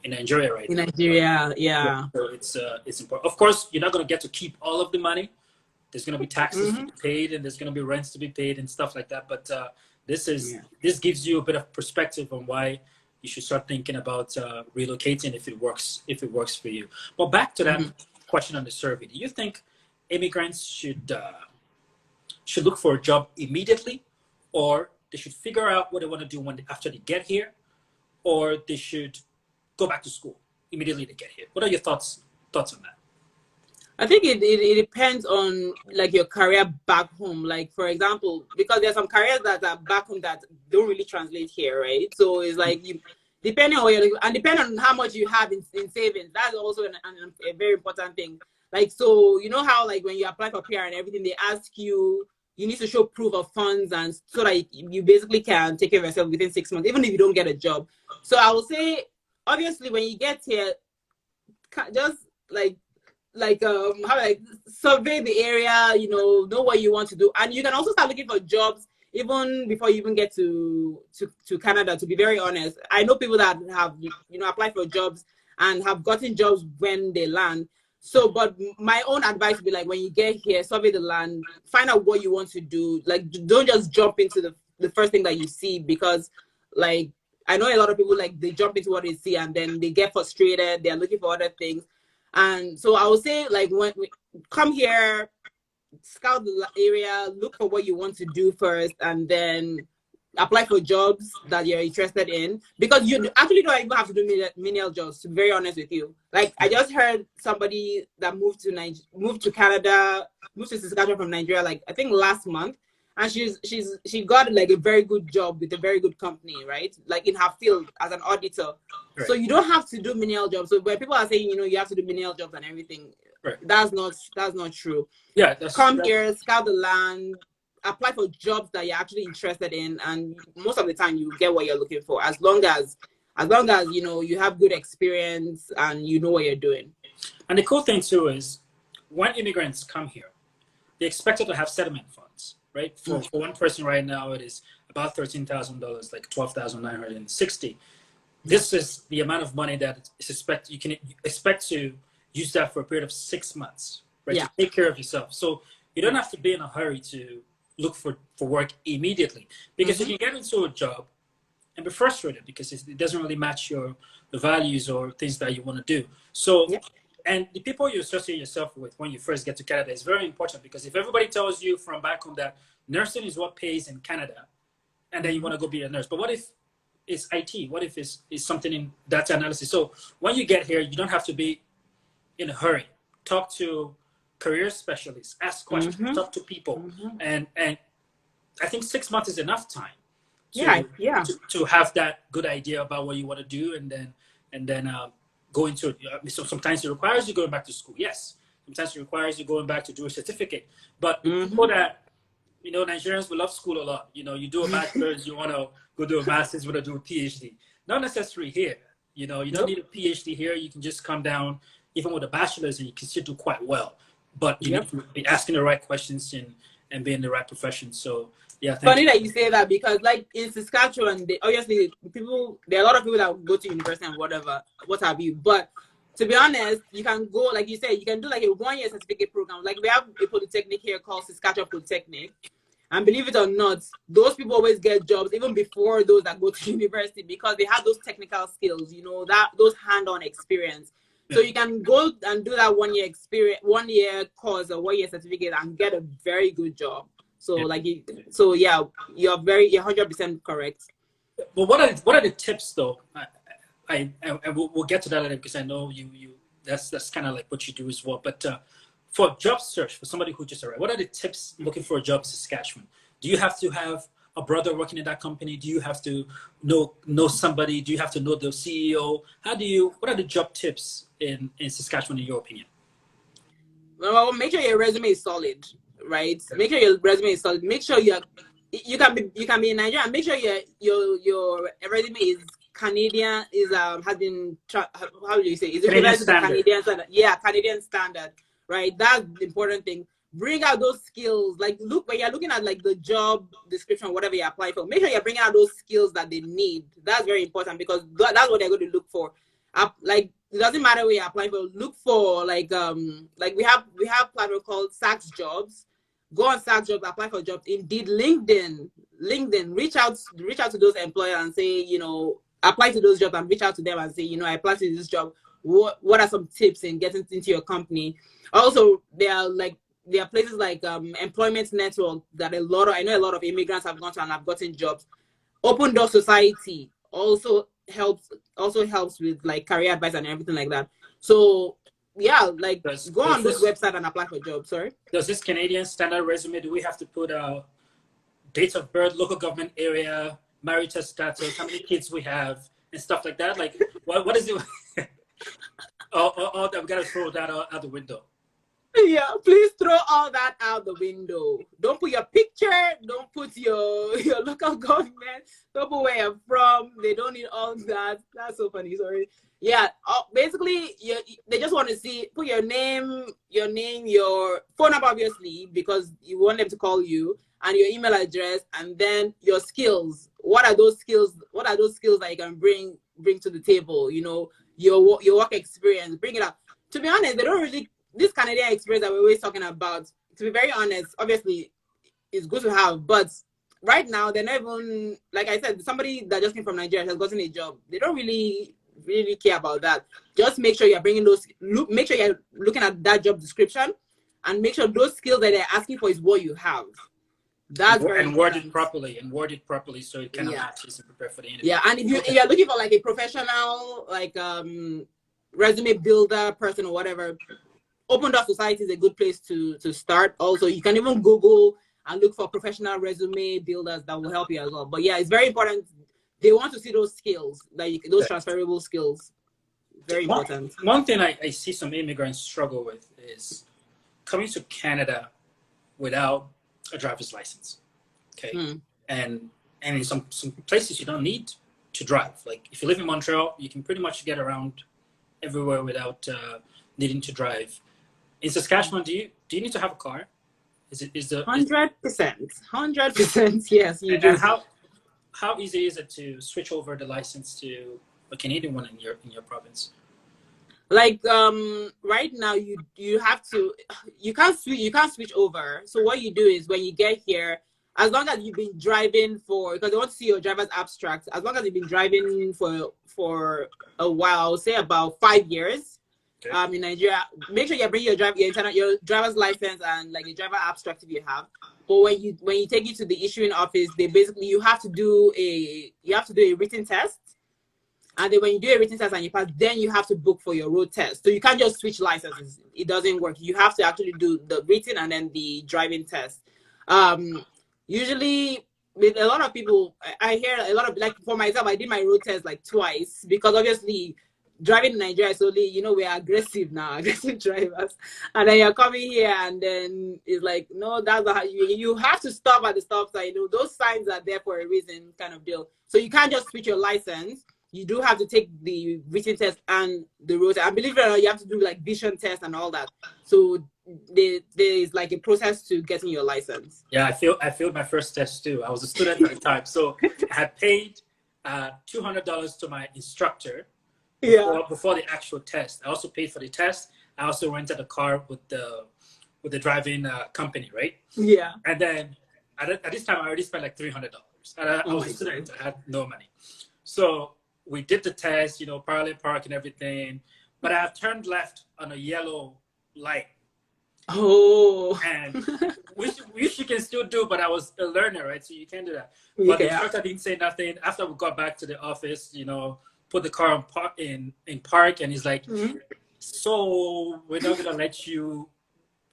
Nigeria right In now. Nigeria, Yeah, yeah. so it's important. Of course, you're not going to get to keep all of the money. There's going to be taxes to Mm-hmm. be paid, and there's going to be rents to be paid and stuff like that. But Yeah. this gives you a bit of perspective on why you should start thinking about relocating if it works for you. But back to that Mm-hmm. question on the survey, do you think immigrants should look for a job immediately, or they should figure out what they want to do after they get here, or they should go back to school immediately they get here? What are your thoughts on that? I think it depends on like your career back home. Like for example, because there's some careers that are back home that don't really translate here, right? So it's like you depending on what you're looking, and depending on how much you have in savings, that's also a very important thing. Like so, you know how like when you apply for PR and everything, they ask you you need to show proof of funds and so that you basically can take care of yourself within 6 months, even if you don't get a job. So I will say, obviously, when you get here, just how like survey the area, know what you want to do, and you can also start looking for jobs even before you even get to Canada. To be very honest, I know people that have applied for jobs and have gotten jobs when they land. So, but my own advice would be like when you get here, survey the land, find out what you want to do. Like, don't just jump into the first thing that you see, because like I know a lot of people like they jump into what they see and then they get frustrated. They're looking for other things. And so I would say, like, when we come here, scout the area, look for what you want to do first, and then apply for jobs that you're interested in. Because you actually don't even have to do menial jobs, to be very honest with you. Like, I just heard somebody that moved to Canada, moved to Saskatchewan from Nigeria, like, I think last month. And she got like a very good job with a very good company, right? Like in her field as an auditor. Right. So you don't have to do menial jobs. So when people are saying, you have to do menial jobs and everything, Right. that's not true. Yeah, come here, scout the land, apply for jobs that you're actually interested in, and most of the time you get what you're looking for, as long as you have good experience and you know what you're doing. And the cool thing too is when immigrants come here, they're expected to have settlement funds, right? For one person right now, it is about $13,000, like 12,960. This is the amount of money that you can expect to use that for a period of 6 months, right? Yeah. To take care of yourself. So you don't have to be in a hurry to look for work immediately, because you can get into a job and be frustrated because it doesn't really match the values or things that you want to do. So, and the people you associate yourself with when you first get to Canada is very important, because if everybody tells you from back home that nursing is what pays in Canada, and then you want to go be a nurse, but what if it's IT? What if it's something in data analysis? So when you get here, you don't have to be in a hurry. Talk to career specialists, ask questions, talk to people, and I think 6 months is enough time to have that good idea about what you want to do, and then go into it. So sometimes it requires you going back to school. Yes, sometimes it requires you going back to do a certificate. But people that Nigerians, we love school a lot. You do a bachelor's, you want to go do a master's, you want to do a PhD. Not necessary here. You don't need a PhD here. You can just come down, even with a bachelor's, and you can still do quite well. But you need to be asking the right questions and be in the right profession. So, yeah. Funny that you say that, because like in Saskatchewan, obviously there are a lot of people that go to university and what have you. But to be honest, you can go, like you said, you can do like a 1-year certificate program. Like we have a polytechnic here called Saskatchewan Polytechnic. And believe it or not, those people always get jobs even before those that go to university, because they have those technical skills, those hand-on experience. So you can go and do that 1-year experience, 1-year course or 1-year certificate and get a very good job. So you're 100% correct. But what are the tips though? I we'll get to that later, because I know you that's kind of like what you do as well. But for job search, for somebody who just arrived, what are the tips looking for a job in Saskatchewan? Do you have to have a brother working in that company? Do you have to know somebody? Do you have to know the CEO? What are the job tips in Saskatchewan, in your opinion? Well, make sure your resume is solid, right? Make sure your resume is solid. Make sure you can be in Nigeria. Make sure your resume is Canadian, has been, how do you say, is it Canadian standard? Yeah, Canadian standard, right? That's the important thing. bring out those skills. Like, look, when you're looking at like the job description, whatever you apply for, make sure you're bringing out those skills that they need. That's very important because that's what they're going to look for. Like, it doesn't matter where you apply for. Look for like we have platform called Sax Jobs. Go on Sax Jobs, apply for jobs. Indeed, LinkedIn, reach out to those employers and say, you know, apply to those jobs and reach out to them and say, you know, I applied to this job. What are some tips in getting into your company? Also, there are places like Employment Network that I know a lot of immigrants have gone to and have gotten jobs. Open Door Society also helps with like career advice and everything like that. So yeah, like go on this website and apply for jobs. Sorry. Does this Canadian standard resume, do we have to put date of birth, local government area, marital status, how many kids we have, and stuff like that? Like, what is it? Oh, we gotta throw that out the window. Yeah, please throw all that out the window. Don't put your picture. Don't put your local government. Don't put where you're from. They don't need all that. That's so funny. Sorry. Yeah. Basically, they just want to see. Put your name, your phone number, obviously, because you want them to call you, and your email address, and then your skills. What are those skills? What are those skills that you can bring to the table? You know, your work experience. Bring it up. To be honest, they don't really. This Canadian experience that we're always talking about, to be very honest, obviously, it's good to have. But right now, they're not even, like I said, somebody that just came from Nigeria has gotten a job. They don't really care about that. Just make sure you're bringing those, make sure you're looking at that job description and make sure those skills that they're asking for is what you have. That's very important. Word it properly so it can matches and prepare for the interview. Yeah, and if you're looking for like a professional, like resume builder person or whatever, Open Door Society is a good place to start. Also, you can even Google and look for professional resume builders that will help you as well. But yeah, it's very important. They want to see those skills, like those transferable skills. Very important. One thing I see some immigrants struggle with is coming to Canada without a driver's license. Okay, and in some places you don't need to drive. Like if you live in Montreal, you can pretty much get around everywhere without needing to drive. In Saskatchewan, do you need to have a car? Is the 100%? Yes, you do. And how easy is it to switch over the license to a Canadian one in your province? Like right now, you can't switch over. So what you do is when you get here, as long as you've been driving because they want to see your driver's abstract. As long as you've been driving for a while, say about 5 years. In Nigeria, make sure you bring your driver's license and like a driver abstract if you have. But when you take it to the issuing office, you have to do a written test, and then when you do a written test and you pass, then you have to book for your road test. So you can't just switch licenses; it doesn't work. You have to actually do the written and then the driving test. Usually, with a lot of people, I hear a lot of, like for myself, I did my road test like twice because obviously. Driving in Nigeria is only, you know, we're aggressive drivers, and then you're coming here and then it's like, no, that's not how you have to stop at the stop sign. You know, those signs are there for a reason, kind of deal. So you can't just switch your license. You do have to take the written test and the road test. And believe it or not, you have to do like vision test and all that. So there is like a process to getting your license. Yeah, I failed my first test too. I was a student at the time, so I had paid $200 to my instructor. Before the actual test. I also paid for the test. I also rented a car with the driving company, right? Yeah. And then at this time, I already spent like $300. And I was a student. I had no money. So we did the test, you know, parallel park and everything. But I turned left on a yellow light. Oh. And which you can still do, but I was a learner, right? So you can't do that. But the instructor didn't say nothing. After we got back to the office, you know, put the car in park, and he's like, so we're not gonna let you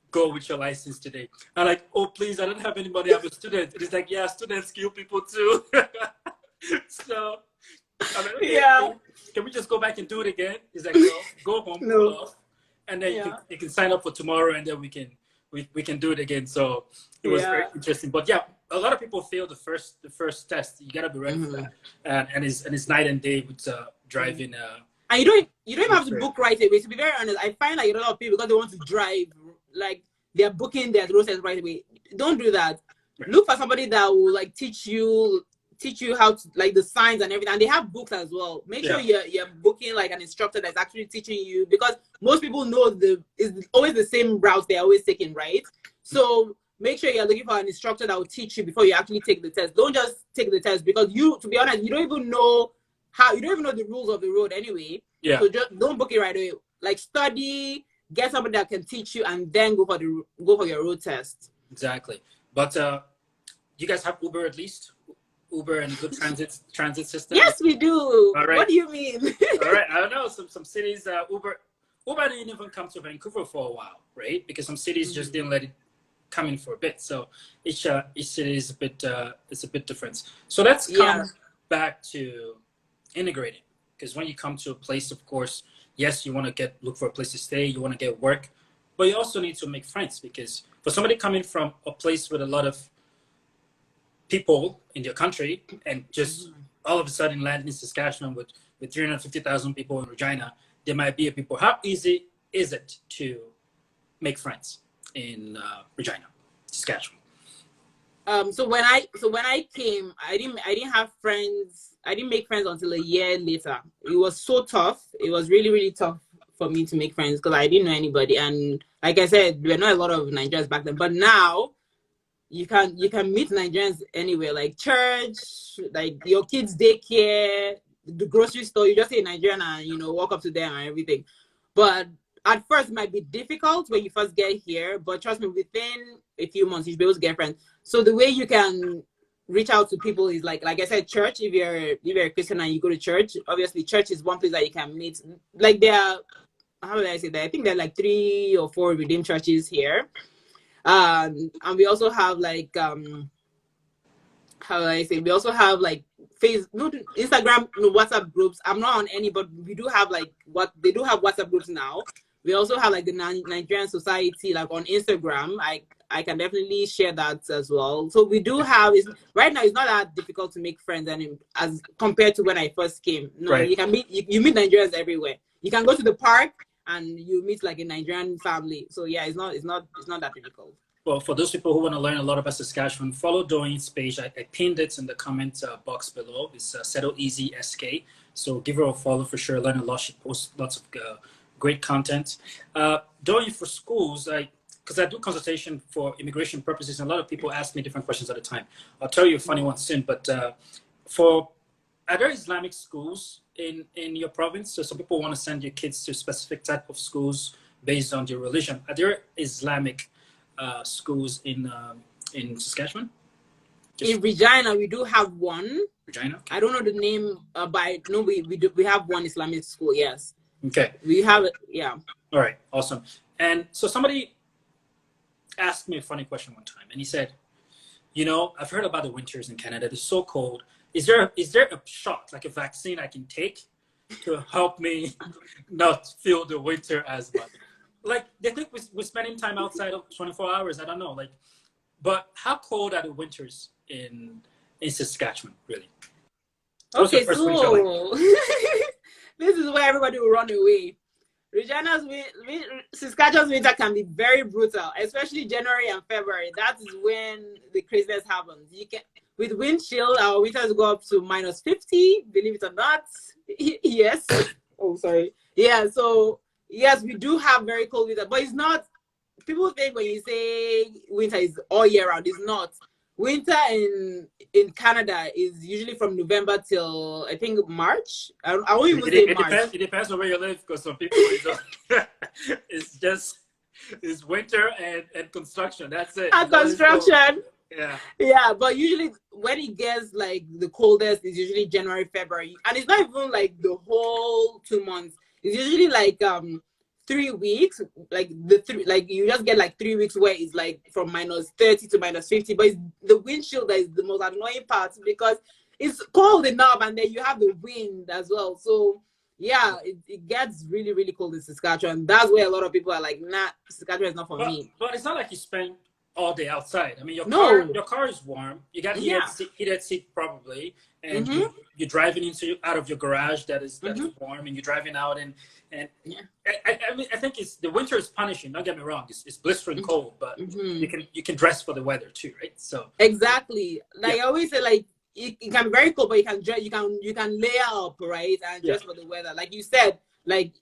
go with your license today. I'm like, oh please, I don't have anybody. I'm a student. And he's like, yeah, students kill people too. So I'm like, okay, can we just go back and do it again? He's like, no, go home, pull off, and then you can sign up for tomorrow, and then we can do it again. So it was very interesting. But yeah, a lot of people fail the first test. You gotta be ready for that. And it's night and day with driving. And you don't even have to book right away. To be very honest, I find like a lot of people, because they want to drive, like they're booking their road test right away. Don't do that. Right. Look for somebody that will like teach you how to like the signs and everything. And they have books as well. Make sure you're booking like an instructor that's actually teaching you, because most people know is always the same route they're always taking, right? So make sure you're looking for an instructor that will teach you before you actually take the test. Don't just take the test, because to be honest, you don't even know the rules of the road anyway. Yeah. So just don't book it right away. Like study, get somebody that can teach you, and then go for your road test. Exactly. But you guys have Uber at least? Uber and good transit system? Yes, we do. All right. What do you mean? All right. I don't know. Some cities, Uber didn't even come to Vancouver for a while, right? Because some cities just didn't let it come in for a bit. So each city is a bit different. So let's come back to integrating. Because when you come to a place, of course, yes, you want to look for a place to stay, you want to get work, but you also need to make friends. Because for somebody coming from a place with a lot of people in your country and just all of a sudden land in Saskatchewan with 350,000 people in Regina, there might be people. How easy is it to make friends in Regina, Saskatchewan? So when I came, I didn't have friends. I didn't make friends until a year later. It was so tough. It was really, really tough for me to make friends because I didn't know anybody. And like I said, there were not a lot of Nigerians back then. But now you can meet Nigerians anywhere, like church, like your kids' daycare, the grocery store. You just say Nigerian and walk up to them and everything. But at first it might be difficult when you first get here, but trust me, within a few months you should be able to get friends. So the way you can reach out to people is like I said, church. If you're a Christian and you go to church, obviously church is one place that you can meet. Like there are, how would I say that? I think there are like 3 or 4 redeemed churches here. And we also have like how do I say? We also have like Instagram, WhatsApp groups. I'm not on any, but we do have like they do have WhatsApp groups now. We also have like the Nigerian Society, like on Instagram. I can definitely share that as well. So we do have right now. It's not that difficult to make friends, and as compared to when I first came. No, right. You can meet you meet Nigerians everywhere. You can go to the park and you meet like a Nigerian family. So yeah, it's not that difficult. Well, for those people who want to learn a lot about Saskatchewan, follow Doreen's page. I pinned it in the comment box below. It's Settle Easy SK. So give her a follow for sure. Learn a lot. She posts lots of great content. Doreen, for schools, because I do consultation for immigration purposes, and a lot of people ask me different questions at a time. I'll tell you a funny one soon. But are there Islamic schools in your province? So some people want to send your kids to a specific type of schools based on their religion. Are there Islamic schools in Saskatchewan? In Regina, we do have one. Regina? Okay. I don't know the name, but no, we have one Islamic school. Yes. Okay. We have it. Yeah. All right. Awesome. And so somebody asked me a funny question one time, and he said, I've heard about the winters in Canada. It's so cold. Is there a shot, like a vaccine I can take to help me not feel the winter as much? Like, they think we're spending time outside of 24 hours. I don't know. Like, but how cold are the winters in Saskatchewan, really? Okay, so this is where everybody will run away. Saskatchewan's winter can be very brutal, especially January and February. That is when the craziness happens. With wind chill, our winters go up to -50, believe it or not. Yes. Oh, sorry. Yeah, so yes, we do have very cold winter, but it's not. People think when you say winter is all year round, it's not. Winter in Canada is usually from November till I think March. I won't even say March. It depends on where you live, because some people it's winter and construction. That's it. And construction. Yeah. Yeah, but usually when it gets like the coldest is usually January, February, and it's not even like the whole 2 months. It's usually like 3 weeks, like you just get like 3 weeks where it's like from -30 to -50, but it's the wind chill that is the most annoying part, because it's cold enough and then you have the wind as well. So yeah, it gets really, really cold in Saskatchewan. That's where a lot of people are like, nah, Saskatchewan is not for me. But it's not like you spend all day outside. I mean, No. your car is warm. You got Yeah. heated seat probably, and Mm-hmm. you're driving out of your garage that is Mm-hmm. warm, and you're driving out, and Yeah. I mean, I think it's the winter is punishing. Don't get me wrong; it's blistering cold, but Mm-hmm. you can dress for the weather too, right? So Exactly. yeah, Like I always say, like it can be very cold, but you can dress, you can layer up, right, and yeah, dress for the weather. Like you said, like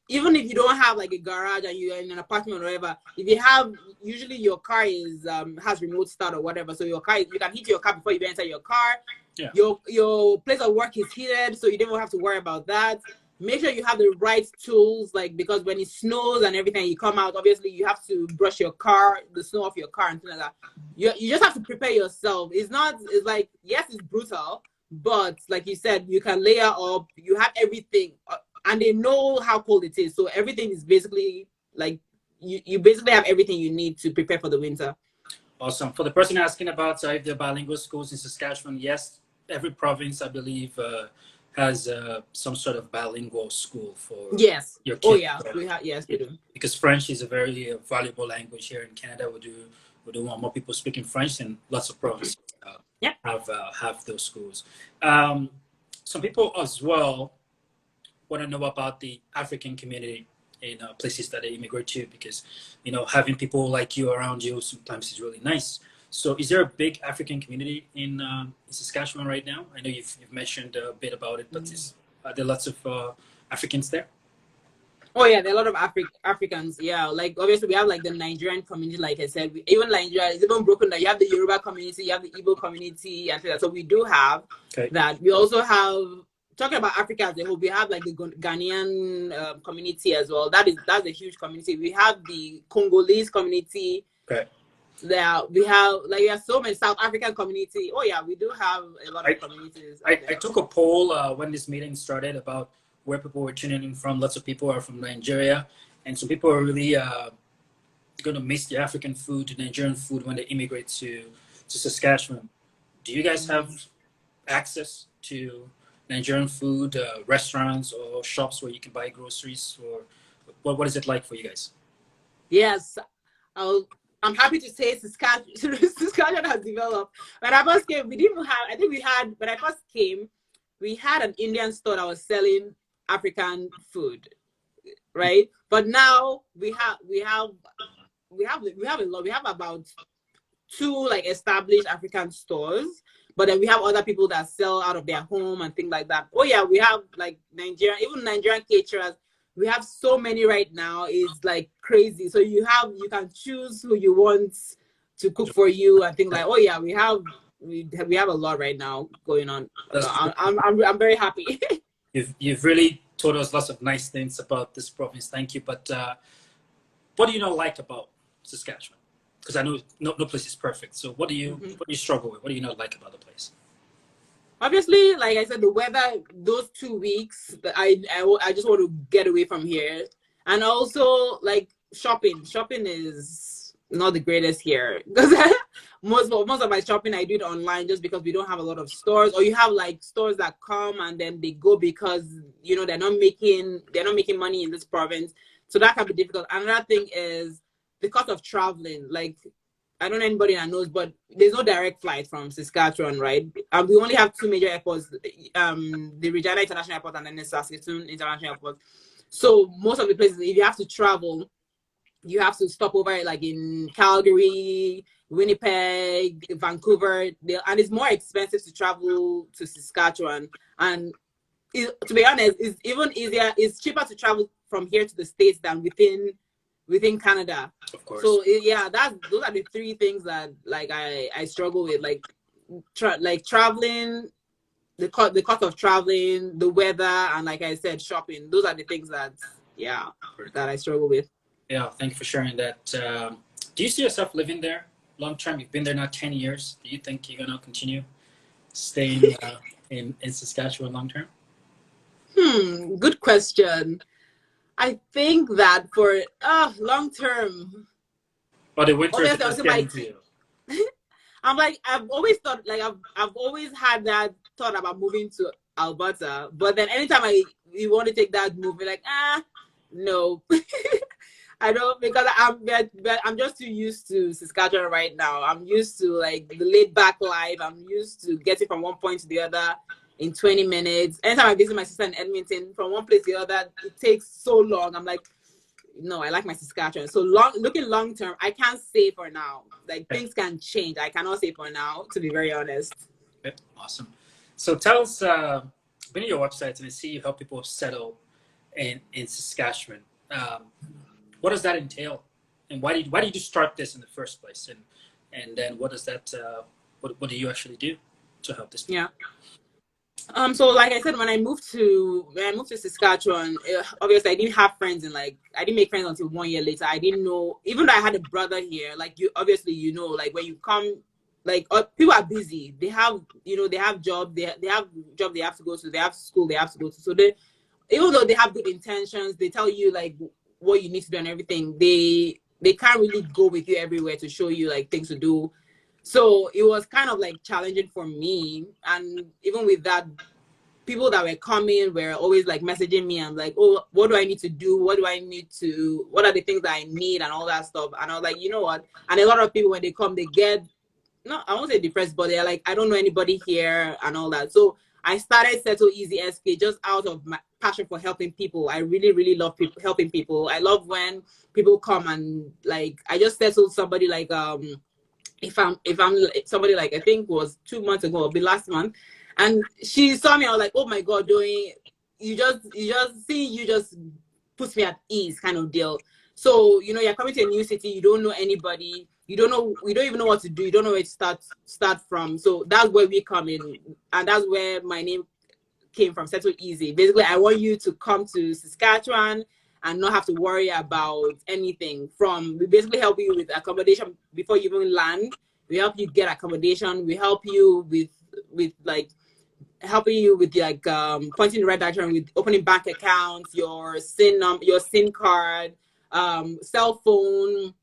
even if you don't have like a garage and you're in an apartment or whatever, if you have, usually your car is has remote start or whatever, so your car, you can heat your car before you enter your car. yeah. Your place of work is heated, so you don't have to worry about that. Make sure you have the right tools, like because when it snows and everything, you come out. Obviously, you have to brush your car, the snow off your car, and things like that. You just have to prepare yourself. It's not. It's like, yes, it's brutal, but like you said, you can layer up. You have everything, and they know how cold it is, so everything is basically like you basically have everything you need to prepare for the winter. Awesome. For the person asking about if there are bilingual schools in Saskatchewan, yes, every province, I believe, has some sort of bilingual school for Yes. your Oh kids. yeah, we have. Yes, we Yeah, do. because French is a very valuable language here in Canada. We do want more people speaking French, and lots of provinces Yeah. have those schools. Um, some people as well want to know about the African community in places that they immigrate to, because having people like you around you sometimes is really nice. So, is there a big African community in Saskatchewan right now? I know you've mentioned a bit about it, but are there lots of Africans there? Oh yeah, there are a lot of Africans. Yeah, like obviously we have like the Nigerian community. Like I said, even Nigeria is even broken down. You have the Yoruba community, you have the Igbo community, and things like that. So we do have Okay. that. We also have, talking about Africa as a whole. We have like the Ghanaian community as well. That's a huge community. We have the Congolese community. Okay. There we have so many South African community. Oh yeah, we do have a lot of I, communities out I there. took a poll when this meeting started about where people were tuning in from. Lots of people are from Nigeria, and some people are really going to miss the African food, the Nigerian food when they immigrate to Saskatchewan. Do you guys have access to Nigerian food, restaurants or shops where you can buy groceries? Or what is it like for you guys? Yes, I'm happy to say Saskatchewan has developed. When I first came, we didn't have, I think we had, when I first came, we had an Indian store that was selling African food, right? But now we have a lot. We have about two like established African stores, but then we have other people that sell out of their home and things like that. Oh yeah, we have like even Nigerian caterers. We have so many right now. It's like crazy. So you can choose who you want to cook for you and things like. Oh yeah, we have a lot right now going on. That's I'm very happy. you've really told us lots of nice things about this province. Thank you. But what do you not like about Saskatchewan? Because I know no place is perfect. So what do you struggle with? What do you not like about the place? Obviously, like I said, the weather, those 2 weeks, I just want to get away from here. And also, like shopping is not the greatest here because most of my shopping I do it online just because we don't have a lot of stores, or you have like stores that come and then they go because they're not making money in this province, so that can be difficult. Another thing is the cost of traveling. Like I don't know anybody that knows, but there's no direct flight from Saskatchewan, right? We only have two major airports, the Regina International Airport and then the Saskatoon International Airport. So most of the places, if you have to travel, you have to stop over like in Calgary, Winnipeg, Vancouver, and it's more expensive to travel to Saskatchewan. And to be honest, it's even easier. It's cheaper to travel from here to the States than within Canada. Of course. So yeah, those are the three things that like I struggle with, like traveling, the cost of traveling, the weather, and like I said, shopping. Those are the things that I struggle with. Yeah, thank you for sharing that. Do you see yourself living there long term? You've been there now 10 years. Do you think you're gonna continue staying in Saskatchewan long term? Good question. I think that for long term, Or the winters are obviously, just also getting to you? I'm like, I've always thought, like I've always had that thought about moving to Alberta, but then anytime you want to take that move, you're like, no. I don't, because I'm just too used to Saskatchewan right now. I'm used to like the laid back life. I'm used to getting from one point to the other in 20 minutes. Anytime I visit my sister in Edmonton, from one place to the other, it takes so long. I'm like, no, I like my Saskatchewan. So looking long term, I can't say for now. Like Okay. things can change. I cannot say for now, to be very honest. Okay. Awesome. So tell us, been to your website and I see you help people settle in Saskatchewan. Um, what does that entail, and why did you start this in the first place, and then what does that what do you actually do to help this people? Yeah. So like I said, when I moved to Saskatchewan, obviously I didn't have friends, and like I didn't make friends until 1 year later. I didn't know, even though I had a brother here. Like you, obviously, like when you come, like people are busy. They have, they have job. They have job they have to go to. They have school they have to go to. So even though they have good intentions, they tell you like what you need to do and everything. They can't really go with you everywhere to show you like things to do. So it was kind of like challenging for me. And even with that, people that were coming were always like messaging me and like, oh, what do I need to do? What are the things that I need and all that stuff? And I was like, you know what? And a lot of people, when they come, they get, no, I won't say depressed, but they're like, I don't know anybody here and all that. So I started Settle Easy SK just out of my passion for helping people. I really, really love helping people. I love when people come and like, I just settled somebody like, if I'm somebody like I think was 2 months ago or be last month, and she saw me, I was like, oh my god, doing you just puts me at ease kind of deal. So you're coming to a new city, you don't know anybody, you don't even know what to do, you don't know where to start from. So that's where we come in, and that's where my name came from, Settle Easy. Basically, I want you to come to Saskatchewan and not have to worry about anything. We basically help you with accommodation before you even land. We help you get accommodation. We help you with like helping you with like pointing the right direction with opening bank accounts, your SIN card, cell phone,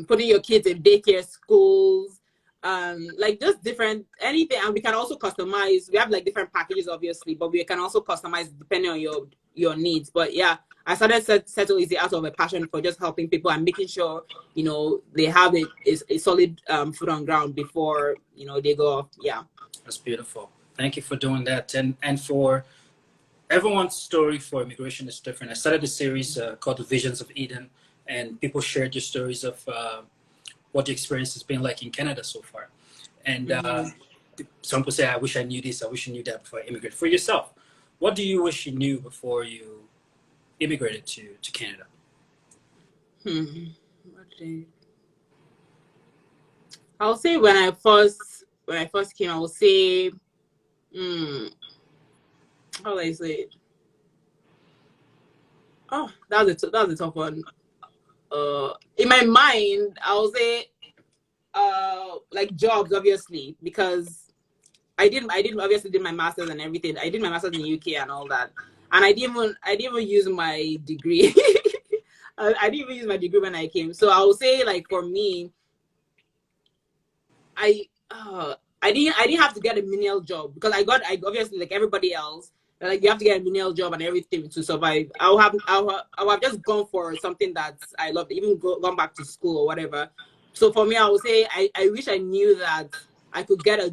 putting your kids in daycare schools, like just different anything. And we can also customize. We have like different packages obviously, but we can also customize depending on your needs. But yeah, I started Settle Easy out of a passion for just helping people and making sure they have a solid foot on ground before they go off. Yeah, That's beautiful. Thank you for doing that, and for everyone's story for immigration is different. I started a series called The Visions of Eden, and people shared their stories of what the experience has been like in Canada so far. And some people say, I wish I knew this, I wish I knew that before I immigrated. For yourself, what do you wish you knew before you immigrated to Canada? I'll say when I first came, I will say, how do I say it? Oh, that was a tough one. In my mind, I'll say like jobs, obviously, because I didn't obviously did my masters and everything. I did my masters in the UK and all that, and I didn't even use my degree. I didn't even use my degree when I came. So I would say like for me, I didn't have to get a menial job because I obviously like everybody else, like you have to get a menial job and everything to survive. I would have just gone for something that I loved, even gone back to school or whatever. So for me, I would say I wish I knew that I could get a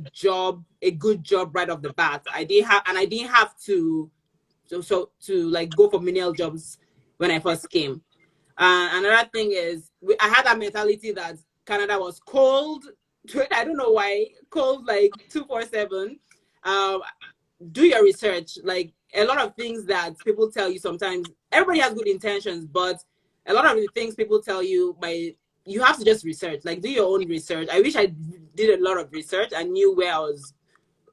good job right off the bat. I didn't have to like go for menial jobs when I first came. Another thing is, I had that mentality that Canada was cold. I don't know why, cold like 247. Do your research. Like a lot of things that people tell you sometimes, everybody has good intentions, but a lot of the things people tell you, you have to just research. Like do your own research. I wish I did a lot of research. I knew where I was.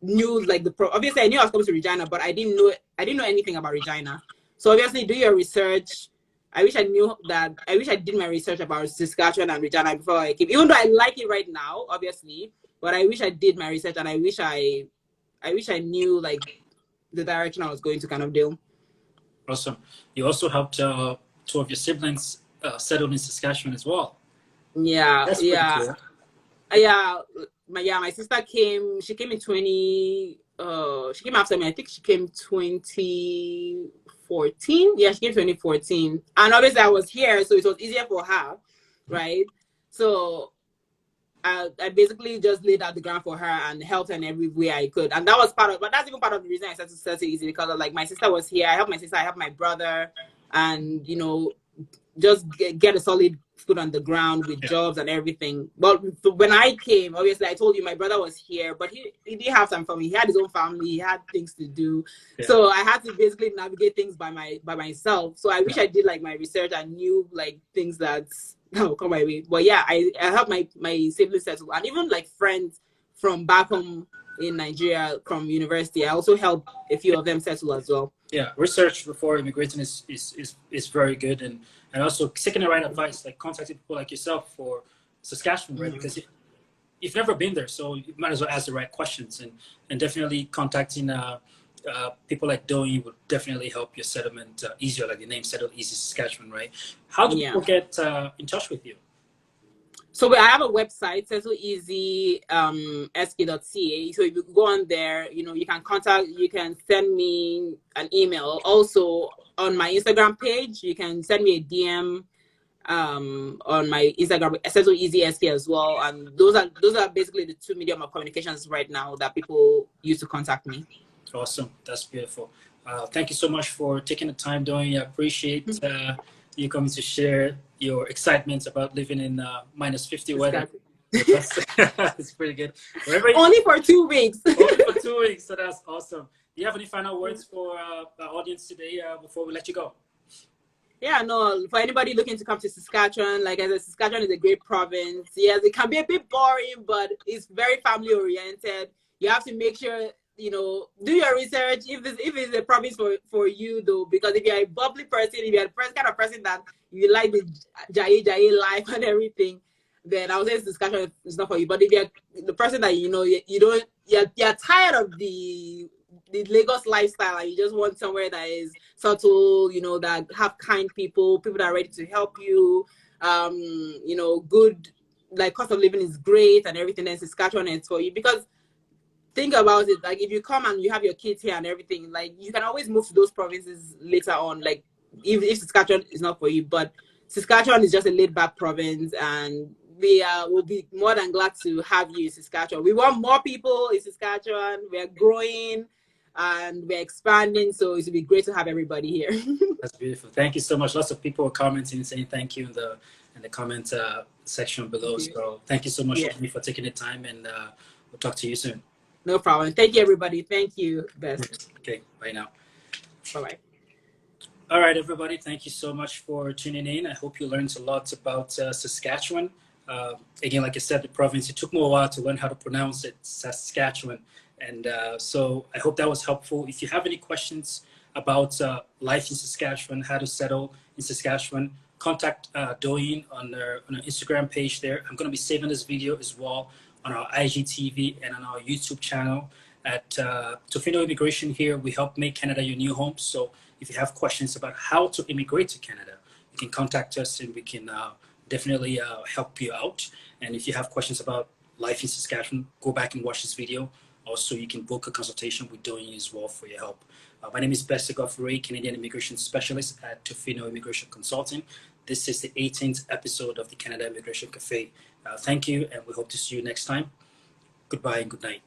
Knew like obviously I knew I was coming to Regina, but I didn't know anything about Regina. So obviously do your research. I wish I did my research about Saskatchewan and Regina before I came. Even though I like it right now, obviously, but I wish I did my research and I wish I knew like the direction I was going to kind of deal. Awesome. You also helped two of your siblings settle in Saskatchewan as well. Yeah, That's pretty yeah, cool. my sister came. She came in 20. She came after me. I think she came 2014 2014. Yeah, she came 2014. And obviously I was here, so it was easier for her, right? So I basically just laid out the ground for her and helped her in every way I could. And that was but that's even part of the reason I started to sell so easy, because of, like, my sister was here. I helped my sister, I helped my brother, and, just get a solid foot on the ground with Yeah. jobs and everything. But when I came, obviously, I told you my brother was here, but he didn't have time for me. He had his own family. He had things to do. Yeah. So I had to basically navigate things by myself. So I wish I did, like, my research and knew, like, things that come my way. But yeah, I helped my siblings settle, and even, like, friends from back home in Nigeria from university. I also helped a few of them settle as well. Yeah, research before immigrating is very good, and also seeking the right advice, like contacting people like yourself for Saskatchewan, right? Because you've never been there, so you might as well ask the right questions, and definitely contacting people like Doe would definitely help your settlement easier, like the name Settle Easy Saskatchewan, right? How do people get in touch with you? So I have a website, settleeasysk.ca. So if you go on there, you can send me an email. Also on my Instagram page, you can send me a DM on my Instagram, settleeasysk as well. And those are basically the two medium of communications right now that people use to contact me. Awesome, that's beautiful. Thank you so much for taking the time, Doe. I appreciate you coming to share your excitement about living in minus 50 weather. It's pretty good. Only for 2 weeks. Only for 2 weeks, so that's awesome. Do you have any final words for our audience today before we let you go? Yeah, no, for anybody looking to come to Saskatchewan, like I said, Saskatchewan is a great province. Yes, it can be a bit boring, but it's very family oriented. You have to make sure, do your research if it's a province for you, though, because if you're a bubbly person, if you're the kind of person that you like the jaye life and everything, then I would say Saskatchewan is not for you. But if you're the person that you're tired of the Lagos lifestyle and you just want somewhere that is subtle, that have kind people that are ready to help you, good, like, cost of living is great and everything, then Saskatchewan is for you. Because think about it, like, if you come and you have your kids here and everything, like, you can always move to those provinces later on, like, if Saskatchewan is not for you. But Saskatchewan is just a laid back province, and we will be more than glad to have you in Saskatchewan. We want more people in Saskatchewan. We're growing and we're expanding, so it would be great to have everybody here. That's beautiful. Thank you so much. Lots of people are commenting and saying thank you in the comment section below. So thank you so much for taking the time, and we'll talk to you soon. No problem. Thank you, everybody. Thank you, Best. Okay, bye now. Bye-bye. All right, everybody. Thank you so much for tuning in. I hope you learned a lot about Saskatchewan. Again, like I said, the province, it took me a while to learn how to pronounce it, Saskatchewan. And so I hope that was helpful. If you have any questions about life in Saskatchewan, how to settle in Saskatchewan, contact Doe on our Instagram page there. I'm going to be saving this video as well on our IGTV and on our YouTube channel. At Tofino Immigration here, we help make Canada your new home. So if you have questions about how to immigrate to Canada, you can contact us and we can definitely help you out. And if you have questions about life in Saskatchewan, go back and watch this video. Also, you can book a consultation with Doe as well for your help. My name is Bester Godfrey, Canadian Immigration Specialist at Tofino Immigration Consulting. This is the 18th episode of the Canada Immigration Cafe. Thank you, and we hope to see you next time. Goodbye and good night.